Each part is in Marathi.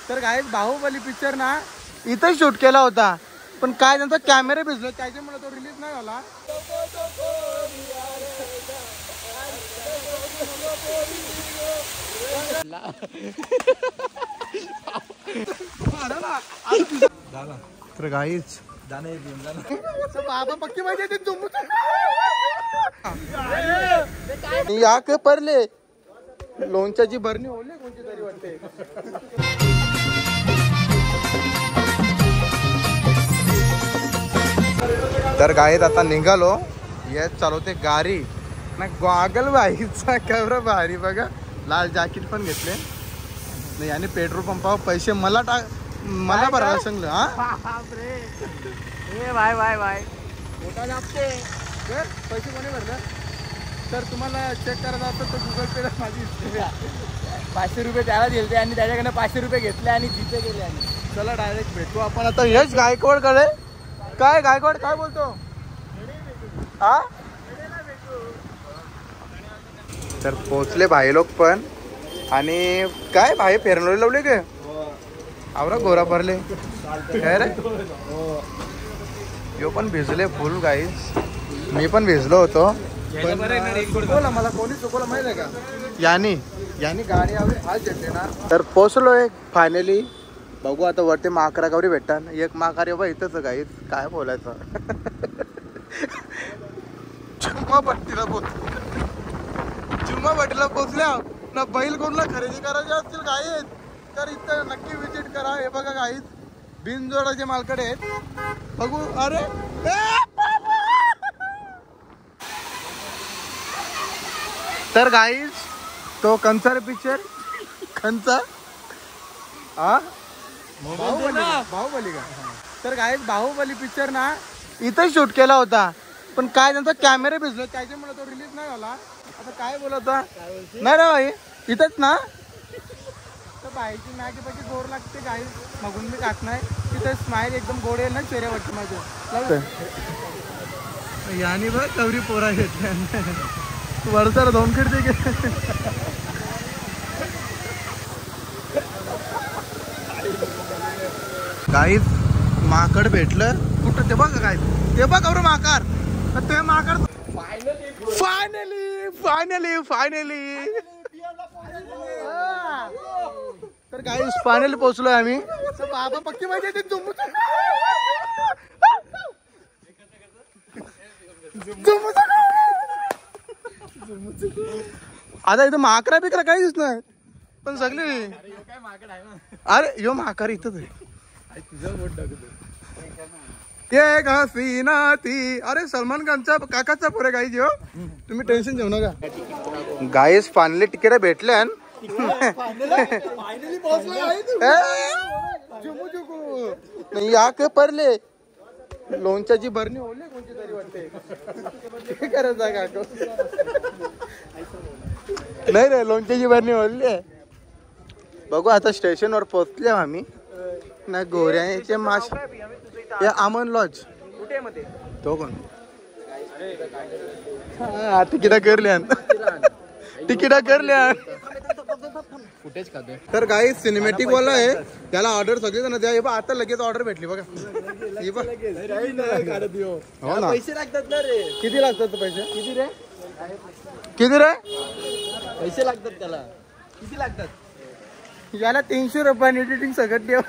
तर गाईज बाहुबली पिक्चर ना इथं शूट केला होता, पण काय त्यांचा कॅमेरा भिजलो त्याच्यामुळे तो रिलीज नाही झाला. तर गाईज बाबा पक्की माहिती या के परले लोणच्याची भरणी होले कोणती तरी वाटते. तर गाईत आता निघालो. येत चालवते गाडी ना. गॉगल बाईचा कॅमेरा भारी बघा. लाल जॅकेट पण घेतले नाही आणि पेट्रोल पंपावर पैसे मला भरायला सांगलं. हा बाय बाय बाय मोठा लागते पैसे कोणी भरलं. तर तुम्हाला चेक करायचं असेल तर गुगल पेला माझी हिस्ट्री 500 रुपये त्याला दिले आणि त्याच्याकडनं 500 रुपये घेतले आणि जिथे गेले. आणि चला डायरेक्ट भेटू आपण आता. यश गायकवाड कडे काय गायकवाड काय बोलतो हा. तर पोचले भाई लोक पण. आणि काय भाई फेरनोली लावले गे आवरा गोरा भरले काय रे. यो पण भिजले फुल गाईज. मी पण भिजलो होतो. बोला मला कोणी चुकवलं माहिती आहे का. यानी गाडी आवडी आज घेतली ना. तर पोचलोय फायनली. बघू आता वरती माकरा गावरी भेटतात. एक माकार बाबा इथंच गाईज काय बोलायचं. चुम्मा भट्टीला पोचल्या ना. बैल कोणला खरेदी करायचे असतील गाईज तर इथं नक्की विजिट करा. हे बघा गाईज बिनजोडाचे मालकडे आहेत. बघू अरे तर गाईज तो कंचा रे पिक्चर कंचा हा बाहुबली का. तर गाईज बाहुबली पिक्चर ना इथं शूट केला होता, पण काय त्यांचा कॅमेरा भिजलो त्याच्यामुळे तो रिलीज नाही झाला. आता काय बोलता नाही रे भाई इथंच ना. तर बाईची मॅगी पैकी गोड लागते गाईज. मगून मी खात नाही. तिथं स्माईल एकदम गोड आहे ना चेहऱ्यावरती माझं. यानी बघ कवरी पोरा घेतल्या वरचा दोन खिडते गे. गाईज माकड भेटलं कुठं ते बघा. काय ते बघ अरे माकार. ते माकड फायनली तर गाईज फायनली पोहोचलोय आम्ही. बाबा पक्की माहिती आहे आता इथं माकरा बिकरा काहीच नाही पण सगळे. अरे यो माकार इथंच आहे. ते का सीना ती. अरे सलमान खानचा काकाचा पोरे गाईज हो. तुम्ही टेन्शन घेऊ नका. गाईज फायनली तिकीट भेटल्या. या के परले लोणच्याची भरणी होले कोणती तरी वाटते. करायचं काको नाही रे लोणच्याची भरणी होली. बघू आता स्टेशनवर पोहोचले आम्ही ना. गोऱ्याचे माश या अमन लॉज तो कोण तिकिटा करल्या फुटेज खातोय. तर काही सिनेमॅटिक वाला आहे त्याला ऑर्डर सगळे जण द्या. हे बघ आता लगेच ऑर्डर भेटली बघा. हे बघ हो ना. पैसे लागतात ना रे. किती लागतात पैसे. किती रे पैसे लागतात त्याला. किती लागतात याला 300 रुपये एडिटिंग सगळं देव.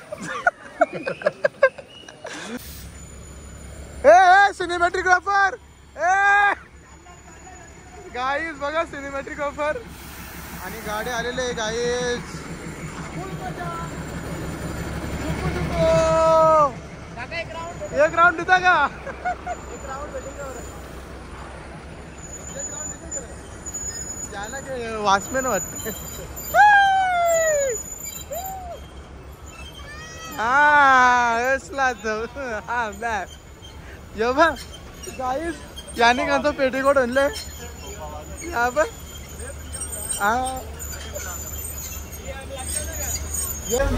सिनेमॅटिक ऑफर गाईज बघा सिनेमॅटिक ऑफर. आणि गाडी आलेले आहे गाईज. एक राऊंड देता का. त्याला काय वॉचमॅन वाटत. गाईज याने का पेटीकोट आणले.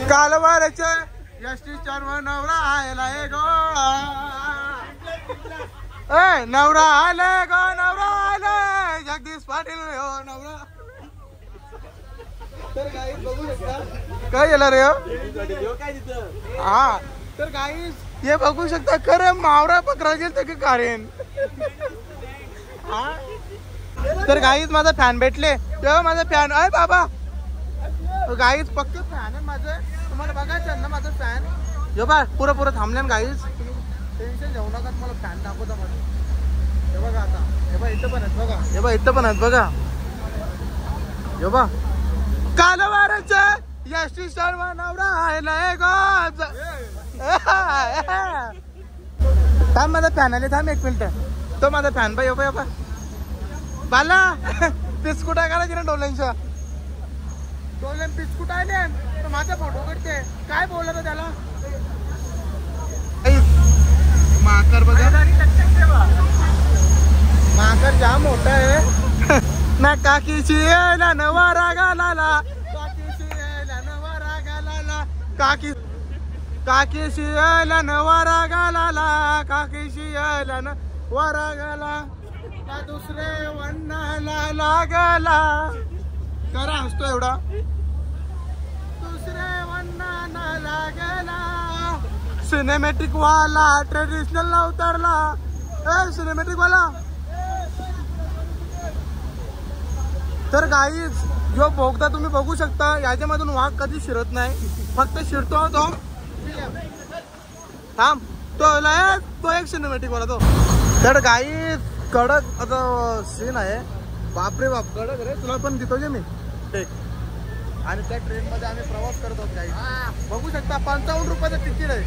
कालवारच्या यष्टी चर्म नवरा आयला गो. नवरा आले गो नवरा आले जगदीश पाटील हो नवरा. तर गाईज बघू शकता काय गेला रे हो? काय तिथं हा तर गाईस हे बघू शकता खरं मावरा पकरा गेल की कारेन. तर गाईस माझा फॅन भेटले तेव्हा माझा फॅन अय बाबा गाईस पक्क फॅन आहे माझं. तुम्हाला बघायचं ना माझं फॅन हे बा पुरं थांबले ना गाईस. टेन्शन घेऊ नका तुम्हाला फॅन दाखवता माझं. हे बघा आता हे बा इथं पण आहेत बघा. हे बा इथं पण आहेत बघा. हे बा कालवाराचा यशी सर्व नवरा आहे गोज. थांब माझा फॅन आले थांब 1 मिनिट. तो माझा फॅन बाई बाबा बाला बिस्कुट आहे करायची ना डोल्यांच्या डोल्यान बिस्कुट आले तर माझा फोटो काढते. काय बोलत त्याला माकर बघा. माकर जाम मोठा आहे ना. काकीची ना नवा रागा लाला काकीशी नवा रागा लाला काकीशी नवा रागा लाला काकीशी नवा रागाला ना दुसरे वन्नाला लागला. करा हसतो एवढा. दुसरे वन्नाला लागला. सिनेमॅटिक वाला ट्रेडिशनल ला उतरला. सिनेमॅटिक वाला. तर गाईज जो बोगदा तुम्ही बघू शकता याच्यामधून वाघ कधी शिरत नाही फक्त शिरतो तो थांब तो एक सिनेमॅटिक वाला तो. तर गाईज कडक आता सीन आहे. बापरे बाप कडक रे. तुला पण देतो जे मी टेक. आणि त्या ट्रेन मध्ये आम्ही प्रवास करत आहोत गाईज. बघू शकता 55 रुपयाचं तिकीट आहे.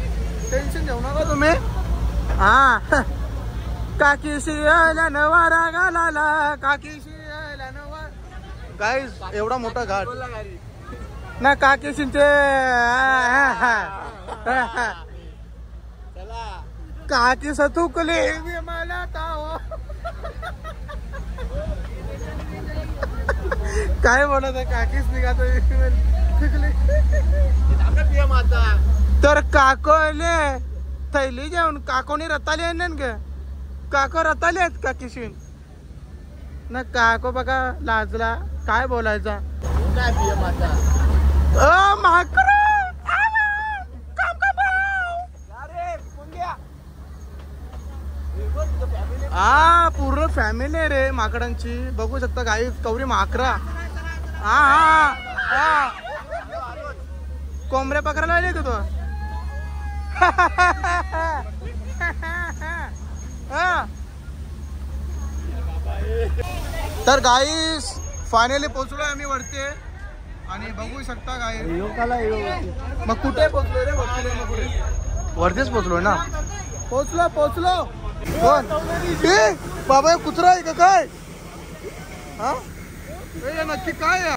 टेन्शन घेऊ नका तुम्ही. हा काकीशी नवा रागा लाला काकीशी नवा. गाईज एवढा मोठा घाट ना काकीशींचे काकी सतुकले मला ताव. काय बोलत आहे काकीच निघातो. तर काकोले थैली जेवण काकोनी रताली आहे ना ग. काको रताली आहेत काकीशीन ना. काको बघा लाजला. काय बोलायचा काय पीएम आता हा पूर्ण फॅमिली आहे रे माकडांची. बघू शकता गाई कवरी माकरा. हा हा हा कोंबड्या पकडायला आले का तो. तर गाईस फायनली पोहोचलोय आम्ही वरती. आणि बघू शकता गाई मग कुठे पोहोचलोय रे. वरतीच पोहोचलोय ना. पोहोचलो कोण बाबा कुत्रा आहे का काय. हा नक्की काय आहे.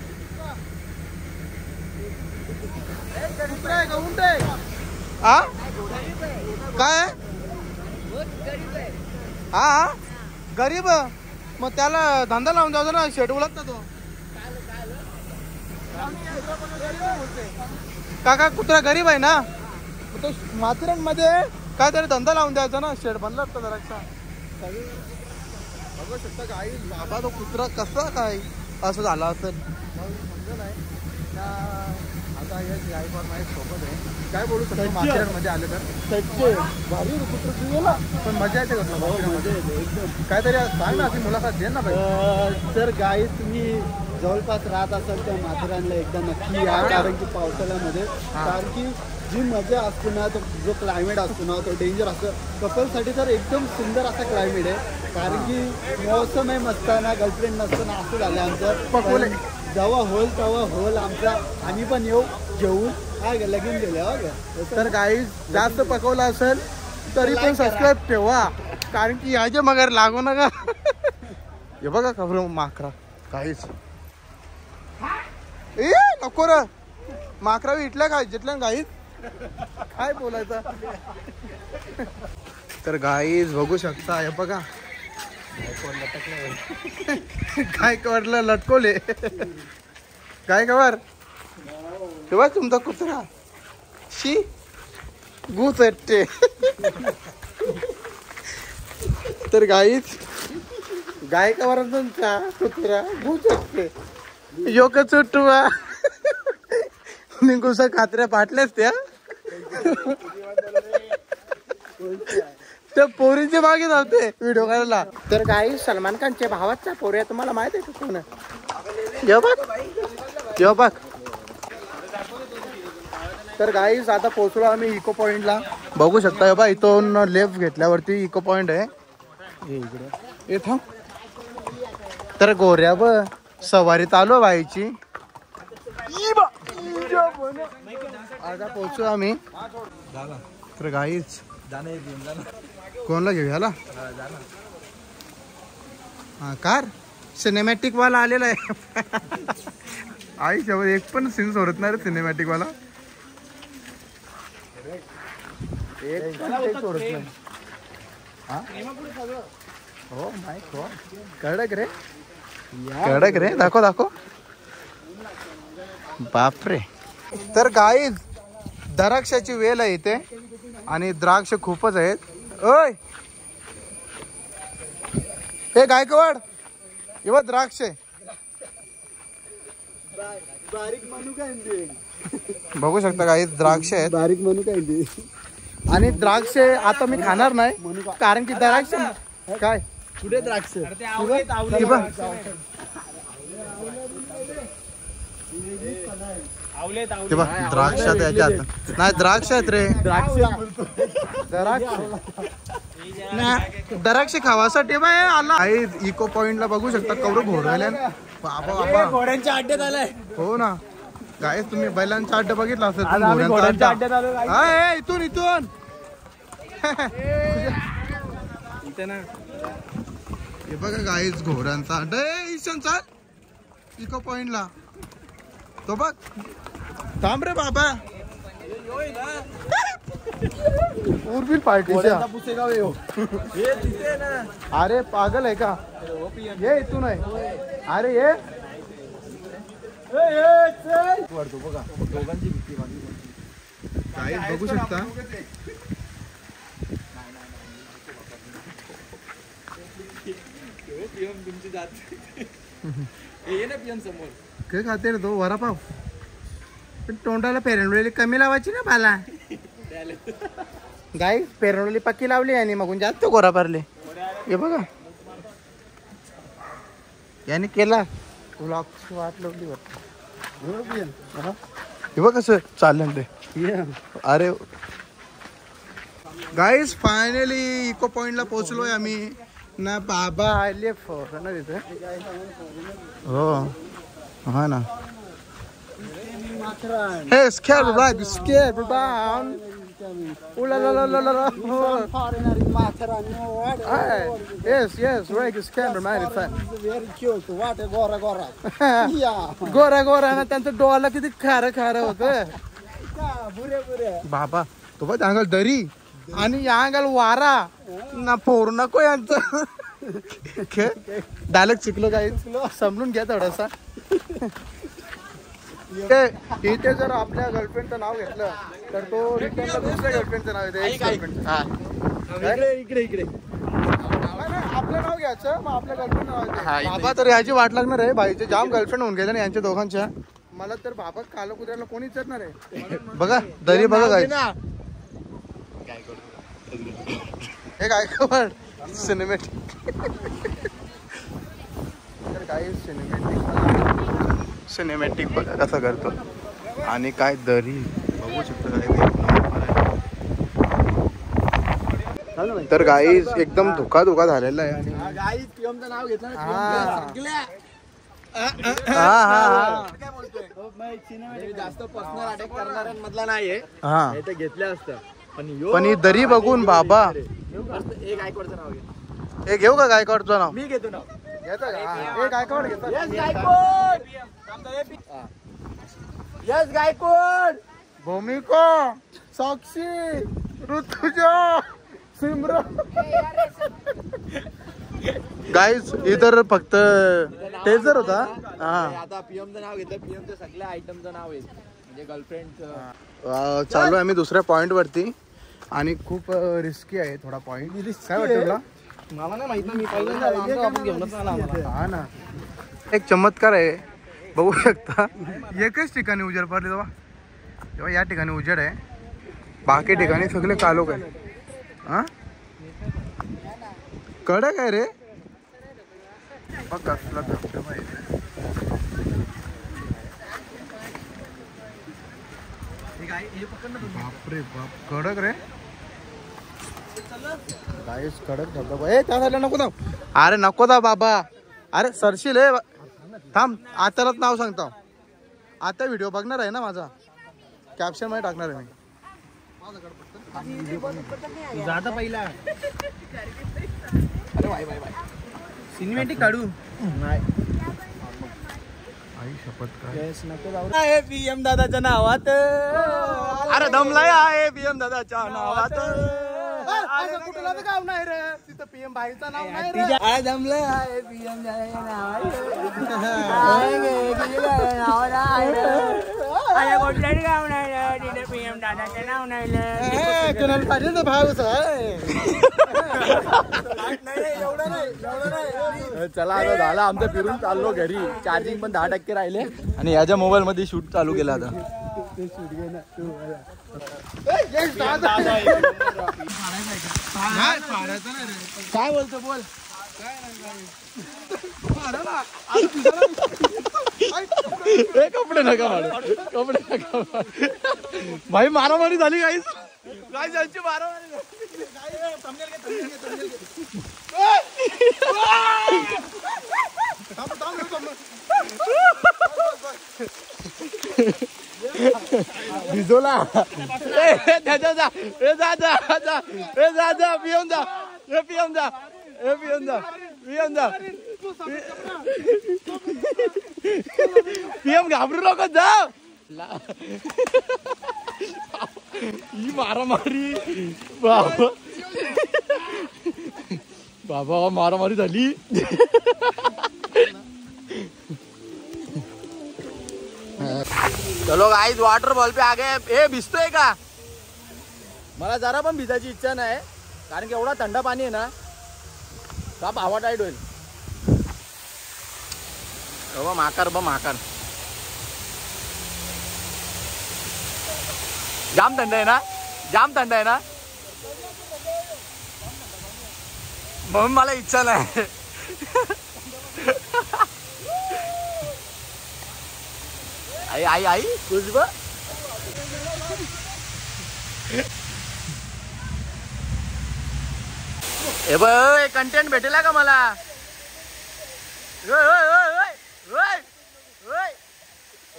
कुत्रा आहे का उंट आहे. हा काय आहे. हा गरीब मग त्याला धंदा लावून जाऊ ना. शेड उलटता तो काका. कुत्रा गरीब आहे ना. तो माथेरानमध्ये काहीतरी धंदा लावून द्यायचा ना. शेड बनला असता जरा. बघू शकता काय बाबा तो कुत्रा कसा काय असं झाला असेल समजा नाही. आता गायकवाड माझ्या सोबत आहे. काय बोलू शकतो माथेरानमध्ये आले तर भारी कुत्र गेला पण मजा येते का. काहीतरी सांग ना अशी मुलाखत दे ना भाई. तर गाई तुम्ही जवळपास राहत असाल त्या माथेरानला एकदा नक्की या. कारण की पावसाळ्यामध्ये कारण की जी मजा असते ना तो जो क्लायमेट असतो ना तो डेंजर असतो. कपलसाठी तर एकदम सुंदर असा क्लायमेट आहे. कारण की मौसम आहे मस्ताना गर्लफ्रेंड नसताना असं झालं आमचं. जेव्हा होल तेव्हा होल आमचा. आम्ही पण येऊ घेऊन लगीन गेले. तर गाईज जास्त पकवलं असेल तरी पण सबस्क्राईब ठेवा. कारण की याचे मगर लागू नका. हे बघा खबर माकरा काहीच ए नको र. माकरा इटल्या काय जितल्या गाईच काय बोलायचं. तर गाईज बघू शकता हे बघा काय कवरला लटकोले. काय कवर तेव्हा तुमचा कुत्रा शी गूच वाटते. तर गाईच गाय कवर तुमचा कुत्रा गूच वाटते. योग चुटवा निघूसा कात्र्या पाटल्यास त्या त्या पोरींच्या मागे जाते व्हिडिओ करायला. तर काही सलमान खानच्या भावाचा पोरी आहे, तुम्हाला माहित आहे का कोण? ये बघ. तर गाईस आता पोहोचलो आम्ही इको पॉइंटला. बघू शकता बा इथून लेफ्ट घेतल्यावरती इको पॉइंट आहे. हे थांब. तर गोऱ्या ब सवारी चालू व्हायची. आता पोहोचू आम्ही. तर गाईच कोणला घेऊ याला? हा कार सिनेमॅटिक वाला आलेला आहे. आई शेवट एक पण सीन सोडत नाही रे सिनेमॅटिक वाला. एक सोडत नाही. हो माय गॉड कडक रे कडक रे. दाखव दाखव. बापरे. तर गाईज द्राक्षाची वेल आहे इथे आणि द्राक्ष खूपच आहेत. ओय हे गायकवाड एवढ द्राक्ष बारीक म्हणू काय बघू शकता काही द्राक्ष आहेत. बारीक म्हणू काय आणि द्राक्ष आता मी खाणार नाही कारण की द्राक्ष काय कुठे द्राक्ष द्राक्ष त्याच्यात नाही. द्राक्ष आहेत रे. द्राक्ष खावासाठी बाय आला. इको पॉइंटला बघू शकता कवडं घोडवायला. बाबा घोड्यांच्या अड्ड्यात आलाय. हो ना काय तुम्ही बैलांचा अड्डा बघितला असेल. घोड्यांचा अड्ड्यात इथून इथून इथे ना. हे बघा गाईच घोड्यांचा अड्डा. ईशान चाल इको पॉइंटला. तो बघ थांब रे बाबा. उर्बिल पार्टीच्या. अरे पागल आहे का? ये इथून आहे. अरे ये बघा दोघांची भीती काही बघू शकता. काय खाते रे तो वडापाव. पण तोंडाला पेरणवलेली कमी लावायची ना मला. गाई पेरणवलेली पक्की लावली आणि मग जास्त गोरा भरले. हे बघा याने केला ब्लॉगची वाट लावली वाटत. हे बघ कसं चाललं ते. अरे गाईज फायनली इको पॉइंटला पोहोचलोय आम्ही ना. बाबा आले ना तिथे. हो हा ना. हे स्कॅर बॅग स्कॅर डाउन. Ula la la la la la. Yes, yes, right. It's cameraman. It's very cute. What a gora gora. Gora Gora ना त्यांचं डोळा किती खारं खारं होतं. बुरे बुरे. बाबा तो बघ अंगाल दरी आणि या अंगाल वारा ना फोर नको यांचं. डायलेक्ट शिकलो काय समजून घ्या थोडासा. इथे जर आपल्या गर्लफ्रेंडचं नाव घेतलं तर तो रिटर्नला दुसऱ्या गर्लफ्रेंडचं नाव येते. इकडे इकडे आपलं नाव घ्यायचं मग आपल्या गर्लफ्रेंड नाव येते. बाबा तर याची वाट लागणार आहे. भाईचे जाम गर्लफ्रेंड होऊन गेले ना यांच्या दोघांच्या. मला तर बाबा काल कुत्र्याला कोणी विचारणार आहे. बघा दरी बघा काय हे काय खबर सिनेमॅटिक. तर काही सिनेमॅटिक बघा कसं करतो. आणि काय दरी बघू शकतो काय. तर गाईज एकदम धोका धोका झालेला आहे. गाईज पीएमचं नाव घेतलं जास्त पर्सनल अटॅक करणाऱ्यांमधला नाहीये. घेतलं असतं पण ही दरी बघून बाबा. एक गायकवाडचं नाव घे. हे घेऊ का गायकवाडचं नाव? मी घेतो नाव. गायकवाड घेतो. यस गायकवाड. भूमिका साक्षी ऋतुजा सिमरन. गाईज इधर फक्त टेजर होता. आता पीएमचं नाव घेतलं. पीएमचं सगळ्या आयटमचं नाव आहे म्हणजे गर्लफ्रेंड. चालू आहे आम्ही दुसऱ्या पॉइंट वरती आणि खूप रिस्की आहे थोडा पॉइंट. काय वाटतं तुला? मला नाही माहित. मी पहिल्यांदा हा ना. एक चमत्कार आहे बघू शकता. एकच ठिकाणी उजेड पडले तेव्हा तेव्हा या ठिकाणी उजेड आहे, बाकी ठिकाणी सगळे कालोख आहे. हा कडक आहे रे. बघ कसला धबधबा आहे. बापरे बाप कडक रे. गाईस कडक धबधबा. ए त्या साईडला नको जाऊ. अरे नको जा बाबा. अरे सरशील हे. थांब आतालाच नाव सांगतो. आता व्हिडिओ बघणार आहे ना माझा, कॅप्शन मध्ये टाकणार आहे मी. जाता पहिला. अरे वाय वाय वाय सिनेमॅटिक काढू. नाही आई शपथ काय. नको जाऊ. PM दादाच्या नावात. अरे दमलाय आहे PM दादाच्या नावात. कुठला गाव नाही रे तिथं PM भाईचं नाव नाही रे. जमलं आहे PM दादाच्या नावात. कुठल्याच गाव नाही रे तिथे PM दादाचं नाव नाही. कुणाला पाहिजे तर भाऊच आहे. एवढं नाही. चला आता झालं आमचं फिरून चाललो घरी. चार्जिंग पण 10% राहिले आणि याच्या मोबाईल मध्ये शूट चालू केलं आता. काय बोलतो बोल. कपडे नका मारू. कपडे नका मारू. भाई मारामारी झाली काहीच. काय जायची मारामारी झाली. भिजवला. त्याच्या जा. ए जा जा जा. ए जा जा. पिऊन जा. ए पिऊन जा. ए पिऊन जा. पिऊन जा. PM घाबरू नको जा. ही मारामारी बाबा. बाबा मारामारी झाली. चलो गाइस वॉटर बॉल पे आ गए. ए भिजतोय का. मला जरा पण भिजायची इच्छा नाही कारण की एवढा थंड पाणी आहे ना का हवा टाईट होईल. माकार माकार जाम थंड आहे ना. जाम थंड आहे ना म्हणून मला इच्छा नाही. आई आई आई कुछ बा. ए बघ कंटेंट भेटेल का मला.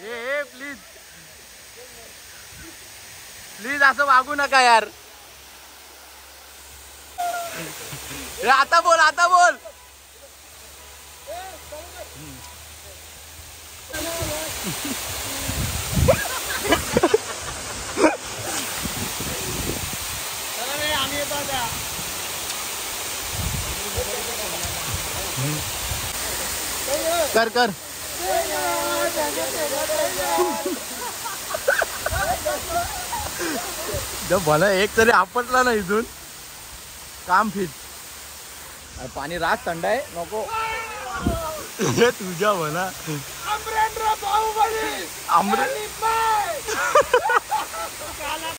ए प्लीज प्लीज असं वागू नका यार. आता बोल आता बोल. कर कर. जब भला एक तरी आपटला ना इथून काम फिट. पाणी रात थंड आहे नको. तुझ्या भला.